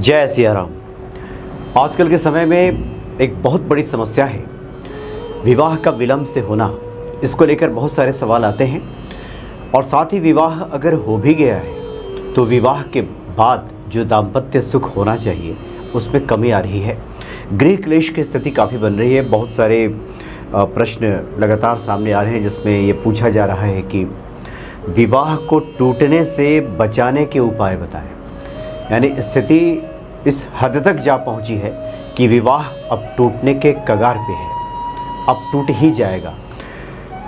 जय सिया राम। आजकल के समय में एक बहुत बड़ी समस्या है विवाह का विलंब से होना। इसको लेकर बहुत सारे सवाल आते हैं और साथ ही विवाह अगर हो भी गया है तो विवाह के बाद जो दाम्पत्य सुख होना चाहिए उसमें कमी आ रही है। गृह क्लेश की स्थिति काफ़ी बन रही है। बहुत सारे प्रश्न लगातार सामने आ रहे हैं जिसमें ये पूछा जा रहा है कि विवाह को टूटने से बचाने के उपाय बताएं। यानी स्थिति इस हद तक जा पहुंची है कि विवाह अब टूटने के कगार पे है, अब टूट ही जाएगा।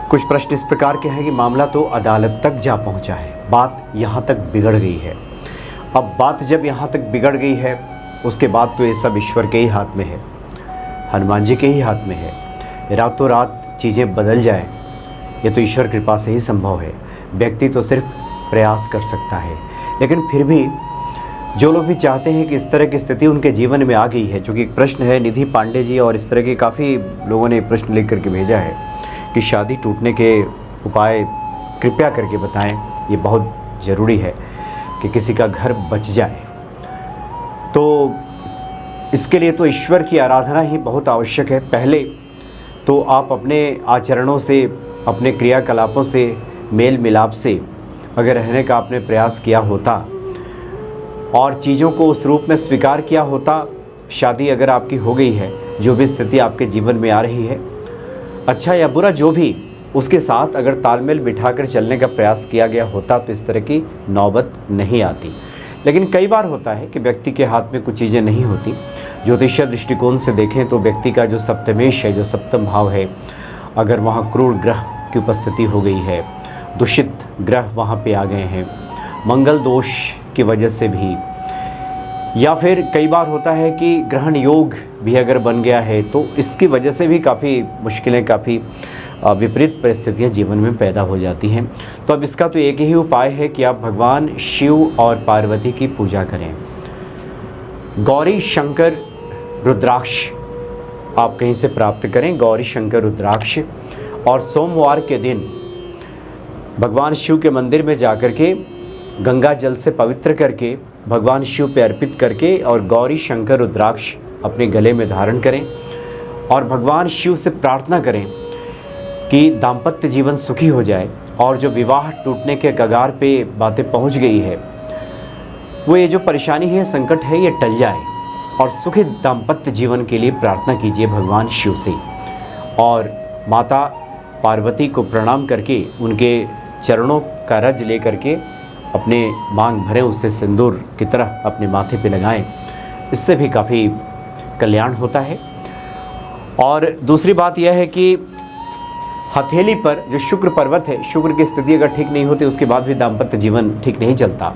कुछ प्रश्न इस प्रकार के हैं कि मामला तो अदालत तक जा पहुंचा है, बात यहाँ तक बिगड़ गई है। अब बात जब यहाँ तक बिगड़ गई है उसके बाद तो ये सब ईश्वर के ही हाथ में है, हनुमान जी के ही हाथ में है। रातों रात चीज़ें बदल जाए ये तो ईश्वर कृपा से ही संभव है। व्यक्ति तो सिर्फ प्रयास कर सकता है, लेकिन फिर भी जो लोग भी चाहते हैं कि इस तरह की स्थिति उनके जीवन में आ गई है, चूँकि एक प्रश्न है निधि पांडे जी और इस तरह के काफ़ी लोगों ने प्रश्न लिख करके भेजा है कि शादी टूटने के उपाय कृपया करके बताएं। ये बहुत ज़रूरी है कि किसी का घर बच जाए, तो इसके लिए तो ईश्वर की आराधना ही बहुत आवश्यक है। पहले तो आप अपने आचरणों से, अपने क्रियाकलापों से, मेल मिलाप से अगर रहने का आपने प्रयास किया होता और चीज़ों को उस रूप में स्वीकार किया होता, शादी अगर आपकी हो गई है, जो भी स्थिति आपके जीवन में आ रही है, अच्छा या बुरा जो भी, उसके साथ अगर तालमेल बिठाकर चलने का प्रयास किया गया होता तो इस तरह की नौबत नहीं आती। लेकिन कई बार होता है कि व्यक्ति के हाथ में कुछ चीज़ें नहीं होती। ज्योतिषीय दृष्टिकोण से देखें तो व्यक्ति का जो सप्तमेश है, जो सप्तम भाव है, अगर वहाँ क्रूर ग्रह की उपस्थिति हो गई है, दूषित ग्रह वहाँ पे आ गए हैं, मंगल दोष की वजह से भी, या फिर कई बार होता है कि ग्रहण योग भी अगर बन गया है तो इसकी वजह से भी काफ़ी मुश्किलें, काफ़ी विपरीत परिस्थितियां जीवन में पैदा हो जाती हैं। तो अब इसका तो एक ही उपाय है कि आप भगवान शिव और पार्वती की पूजा करें। गौरी शंकर रुद्राक्ष आप कहीं से प्राप्त करें, गौरी शंकर रुद्राक्ष, और सोमवार के दिन भगवान शिव के मंदिर में जाकर के गंगा जल से पवित्र करके भगवान शिव पे अर्पित करके और गौरी शंकर रुद्राक्ष अपने गले में धारण करें और भगवान शिव से प्रार्थना करें कि दाम्पत्य जीवन सुखी हो जाए और जो विवाह टूटने के कगार पे बातें पहुंच गई है, वो ये जो परेशानी है, संकट है, ये टल जाए और सुखी दाम्पत्य जीवन के लिए प्रार्थना कीजिए भगवान शिव से। और माता पार्वती को प्रणाम करके उनके चरणों का रज ले करके अपने मांग भरे उससे सिंदूर की तरह अपने माथे पे लगाएं। इससे भी काफ़ी कल्याण होता है। और दूसरी बात यह है कि हथेली पर जो शुक्र पर्वत है, शुक्र की स्थिति अगर ठीक नहीं होती उसके बाद भी दाम्पत्य जीवन ठीक नहीं चलता।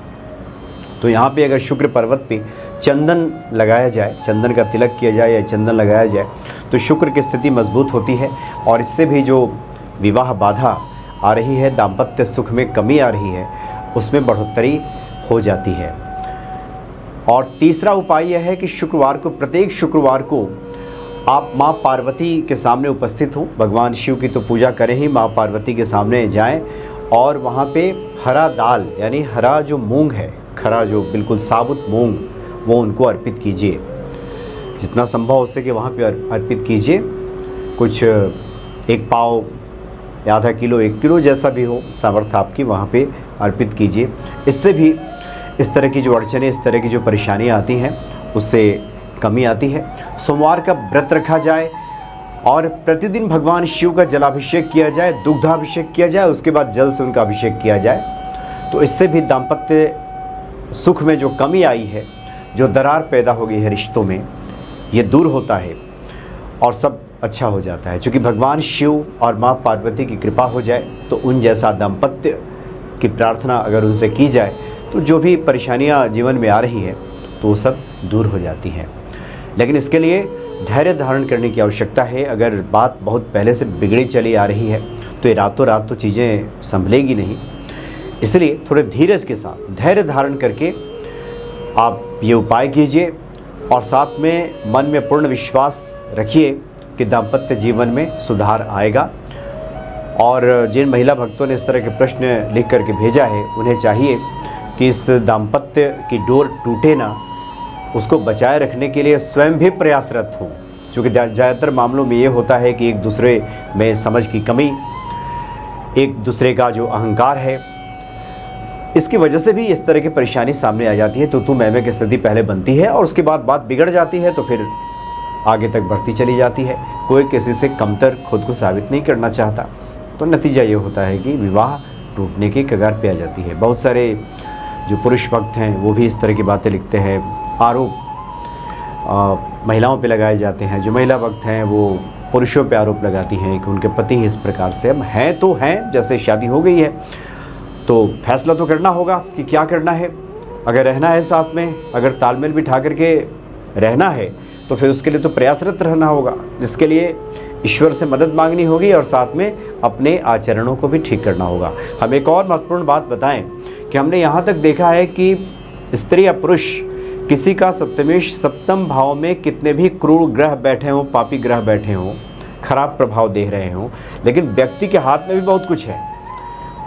तो यहाँ पे अगर शुक्र पर्वत पे चंदन लगाया जाए, चंदन का तिलक किया जाए या चंदन लगाया जाए तो शुक्र की स्थिति मजबूत होती है और इससे भी जो विवाह बाधा आ रही है, दाम्पत्य सुख में कमी आ रही है, उसमें बढ़ोतरी हो जाती है। और तीसरा उपाय यह है कि शुक्रवार को, प्रत्येक शुक्रवार को आप माँ पार्वती के सामने उपस्थित हों। भगवान शिव की तो पूजा करें ही, माँ पार्वती के सामने जाएं और वहाँ पे हरा दाल, यानी हरा जो मूंग है, खरा जो बिल्कुल साबुत मूंग, वो उनको अर्पित कीजिए। जितना संभव हो सके वहाँ पे अर्पित कीजिए। कुछ 1 पाव या आधा किलो, 1 किलो, जैसा भी हो सामर्थ्य आपकी, वहाँ पे अर्पित कीजिए। इससे भी इस तरह की जो अड़चनें, इस तरह की जो परेशानियाँ आती हैं उससे कमी आती है। सोमवार का व्रत रखा जाए और प्रतिदिन भगवान शिव का जलाभिषेक किया जाए, दुग्धाभिषेक किया जाए, उसके बाद जल से उनका अभिषेक किया जाए। तो इससे भी दाम्पत्य सुख में जो कमी आई है, जो दरार पैदा हो गई है रिश्तों में, ये दूर होता है और सब अच्छा हो जाता है। चूँकि भगवान शिव और माँ पार्वती की कृपा हो जाए तो उन जैसा दाम्पत्य की प्रार्थना अगर उनसे की जाए तो जो भी परेशानियाँ जीवन में आ रही है तो वो सब दूर हो जाती हैं। लेकिन इसके लिए धैर्य धारण करने की आवश्यकता है। अगर बात बहुत पहले से बिगड़ी चली आ रही है तो ये रातों रात तो चीज़ें संभलेगी नहीं। इसलिए थोड़े धीरज के साथ धैर्य धारण करके आप ये उपाय कीजिए और साथ में मन में पूर्ण विश्वास रखिए कि दाम्पत्य जीवन में सुधार आएगा। और जिन महिला भक्तों ने इस तरह के प्रश्न लिख करके भेजा है, उन्हें चाहिए कि इस दाम्पत्य की डोर टूटे ना, उसको बचाए रखने के लिए स्वयं भी प्रयासरत हों। क्योंकि ज़्यादातर मामलों में ये होता है कि एक दूसरे में समझ की कमी, एक दूसरे का जो अहंकार है, इसकी वजह से भी इस तरह की परेशानी सामने आ जाती है। तो मैं की स्थिति पहले बनती है और उसके बाद बात बिगड़ जाती है, तो फिर आगे तक बढ़ती चली जाती है। कोई किसी से कमतर खुद को साबित नहीं करना चाहता, तो नतीजा ये होता है कि विवाह टूटने की कगार पे आ जाती है। बहुत सारे जो पुरुष भक्त हैं वो भी इस तरह की बातें लिखते हैं, आरोप महिलाओं पे लगाए जाते हैं। जो महिला भक्त हैं वो पुरुषों पे आरोप लगाती हैं कि उनके पति ही इस प्रकार से। अब हैं तो हैं, जैसे शादी हो गई है तो फैसला तो करना होगा कि क्या करना है। अगर रहना है साथ में, अगर तालमेल बिठा करके रहना है, तो फिर उसके लिए तो प्रयासरत रहना होगा, जिसके लिए ईश्वर से मदद मांगनी होगी और साथ में अपने आचरणों को भी ठीक करना होगा। हम एक और महत्वपूर्ण बात बताएं कि हमने यहाँ तक देखा है कि स्त्री या पुरुष किसी का सप्तमेश सप्तम भाव में कितने भी क्रूर ग्रह बैठे हों, पापी ग्रह बैठे हों, खराब प्रभाव दे रहे हों, लेकिन व्यक्ति के हाथ में भी बहुत कुछ है।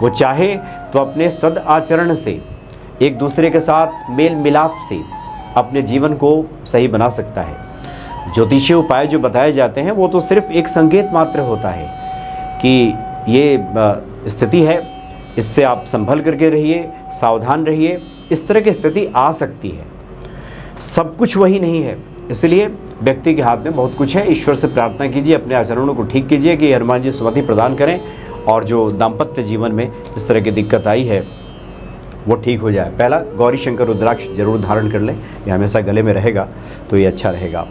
वो चाहे तो अपने सद आचरण से, एक दूसरे के साथ मेल मिलाप से अपने जीवन को सही बना सकता है। ज्योतिषीय उपाय जो बताए जाते हैं वो तो सिर्फ एक संकेत मात्र होता है कि ये स्थिति है, इससे आप संभल करके रहिए, सावधान रहिए। इस तरह की स्थिति आ सकती है, सब कुछ वही नहीं है, इसलिए व्यक्ति के हाथ में बहुत कुछ है। ईश्वर से प्रार्थना कीजिए, अपने आचरणों को ठीक कीजिए कि हनुमान जी सुमति प्रदान करें और जो दाम्पत्य जीवन में इस तरह की दिक्कत आई है वो ठीक हो जाए। पहला, गौरी शंकर रुद्राक्ष जरूर धारण कर लें, ये हमेशा गले में रहेगा तो ये अच्छा रहेगा।